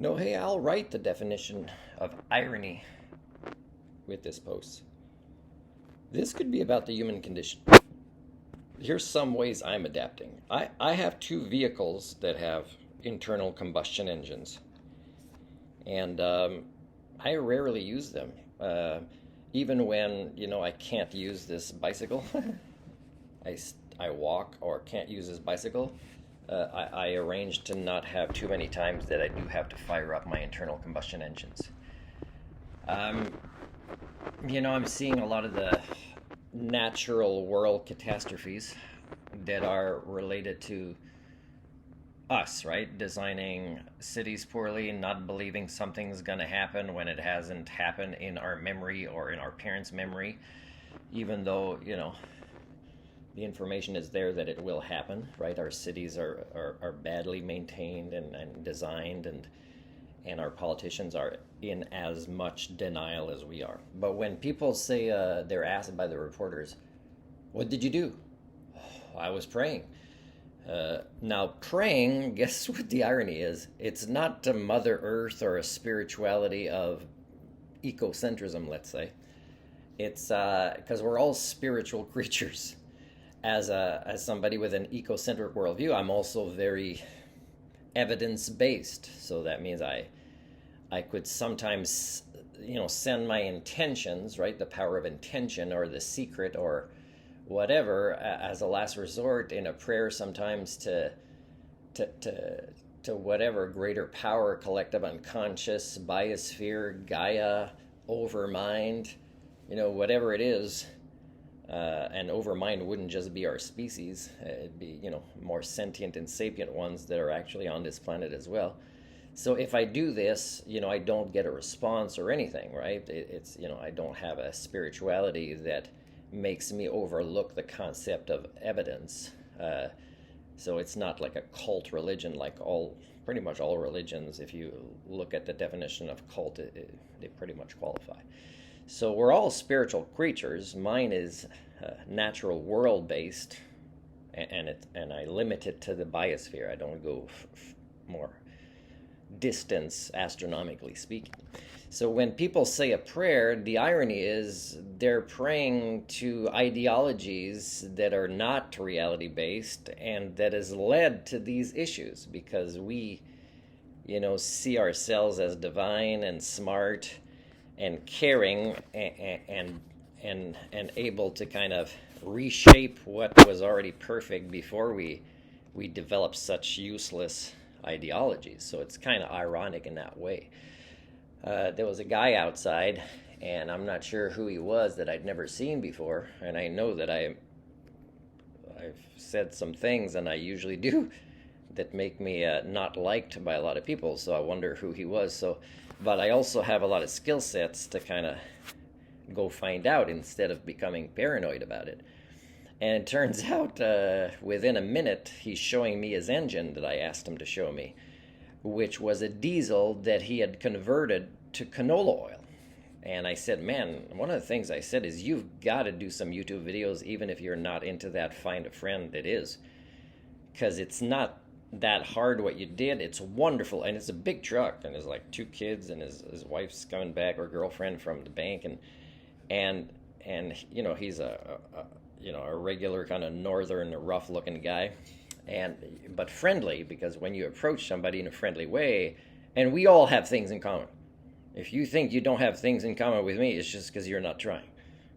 No, hey, I'll write the definition of irony with this post. This could be about the human condition. Here's some ways I'm adapting. I have two vehicles that have internal combustion engines, and I rarely use them. Even when, I can't use this bicycle, I, I walk or can't use this bicycle, I arrange to not have too many times that I do have to fire up my internal combustion engines. Um, I'm seeing a lot of the natural world catastrophes that are related to us, right? Designing cities poorly, not believing something's going to happen when it hasn't happened in our memory or in our parents' memory, even though, the information is there that it will happen, right? Our cities are badly maintained and designed, and our politicians are in as much denial as we are. But when people say they're asked by the reporters, "What did you do?" "Oh, I was praying." Now, praying, guess what the irony is? It's not to Mother Earth or a spirituality of ecocentrism, let's say. It's because we're all spiritual creatures. As somebody with an ecocentric worldview, I'm also very evidence based. So that means I could sometimes send my intentions, right, the power of intention or the secret or whatever, as a last resort in a prayer sometimes to to whatever greater power, collective unconscious, biosphere, Gaia, overmind, whatever it is. And overmind wouldn't just be our species; it'd be more sentient and sapient ones that are actually on this planet as well. So if I do this, I don't get a response or anything, right? It's I don't have a spirituality that makes me overlook the concept of evidence. So it's not like a cult religion, like pretty much all religions. If you look at the definition of cult, they pretty much qualify. So we're all spiritual creatures. Mine is natural world based, and I limit it to the biosphere. I don't go more distance, astronomically speaking. So when people say a prayer, the irony is they're praying to ideologies that are not reality based, and that has led to these issues because we, see ourselves as divine and smart and caring and able to kind of reshape what was already perfect before we developed such useless ideologies. So it's kind of ironic in that way. There was a guy outside, and I'm not sure who he was, that I'd never seen before, and I know that I've said some things, and I usually do, that make me not liked by a lot of people. So I wonder who he was. But I also have a lot of skill sets to kind of go find out instead of becoming paranoid about it. And it turns out within a minute, he's showing me his engine that I asked him to show me, which was a diesel that he had converted to canola oil. And I said, man, one of the things I said is you've got to do some YouTube videos, even if you're not into that, find a friend that is. Because it's not that hard what you did. It's wonderful. And it's a big truck. And there's like two kids, and his wife's coming back, or girlfriend from the bank. And he's a regular kind of northern, rough-looking guy, but friendly, because when you approach somebody in a friendly way, and we all have things in common. If you think you don't have things in common with me, it's just because you're not trying,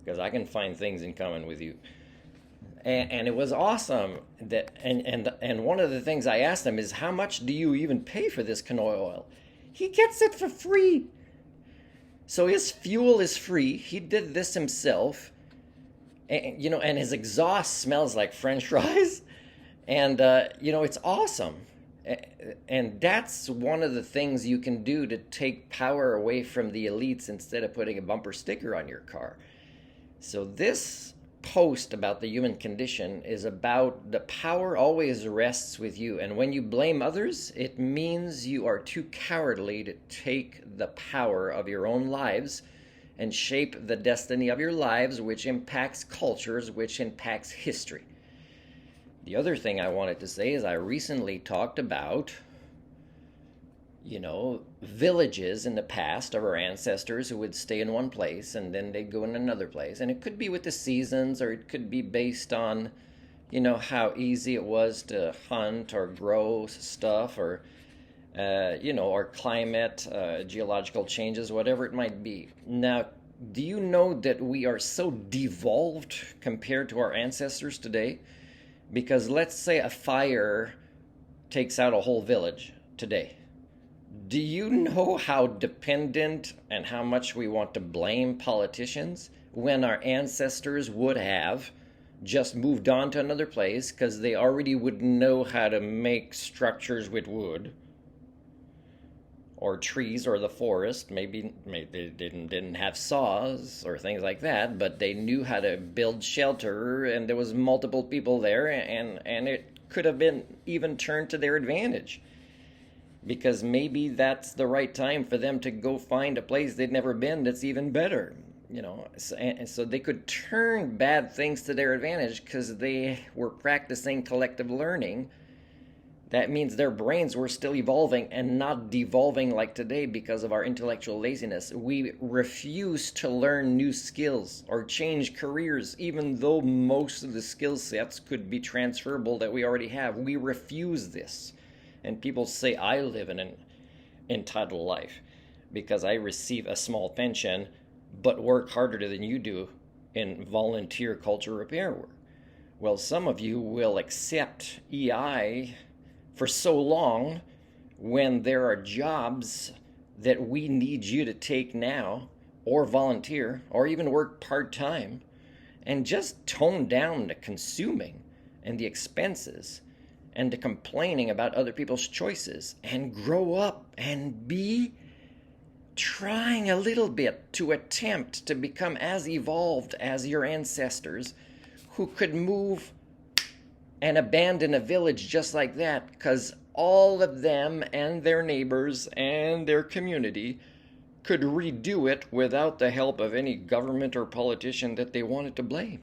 because I can find things in common with you. And it was awesome that, and one of the things I asked him is, how much do you even pay for this canola oil? He gets it for free. So his fuel is free. He did this himself. And his exhaust smells like French fries, and it's awesome. And that's one of the things you can do to take power away from the elites instead of putting a bumper sticker on your car. So this post about the human condition is about the power always rests with you, and when you blame others, it means you are too cowardly to take the power of your own lives and shape the destiny of your lives, which impacts cultures, which impacts history. The other thing I wanted to say is I recently talked about villages in the past of our ancestors who would stay in one place and then they'd go in another place. And it could be with the seasons, or it could be based on, how easy it was to hunt or grow stuff, or, or climate, geological changes, whatever it might be. Now, do you know that we are so devolved compared to our ancestors today? Because let's say a fire takes out a whole village today. Do you know how dependent and how much we want to blame politicians when our ancestors would have just moved on to another place because they already would know how to make structures with wood or trees or the forest? Maybe they didn't have saws or things like that, but they knew how to build shelter, and there was multiple people there, and it could have been even turned to their advantage, because maybe that's the right time for them to go find a place they'd never been that's even better. And so they could turn bad things to their advantage because they were practicing collective learning. That means their brains were still evolving and not devolving like today because of our intellectual laziness. We refuse to learn new skills or change careers, even though most of the skill sets could be transferable that we already have. We refuse this. And people say I live in an entitled life because I receive a small pension but work harder than you do in volunteer culture repair work. Well, some of you will accept EI for so long when there are jobs that we need you to take now, or volunteer, or even work part-time, and just tone down the consuming and the expenses and the complaining about other people's choices, and grow up and be trying a little bit to attempt to become as evolved as your ancestors, who could move and abandon a village just like that because all of them and their neighbors and their community could redo it without the help of any government or politician that they wanted to blame.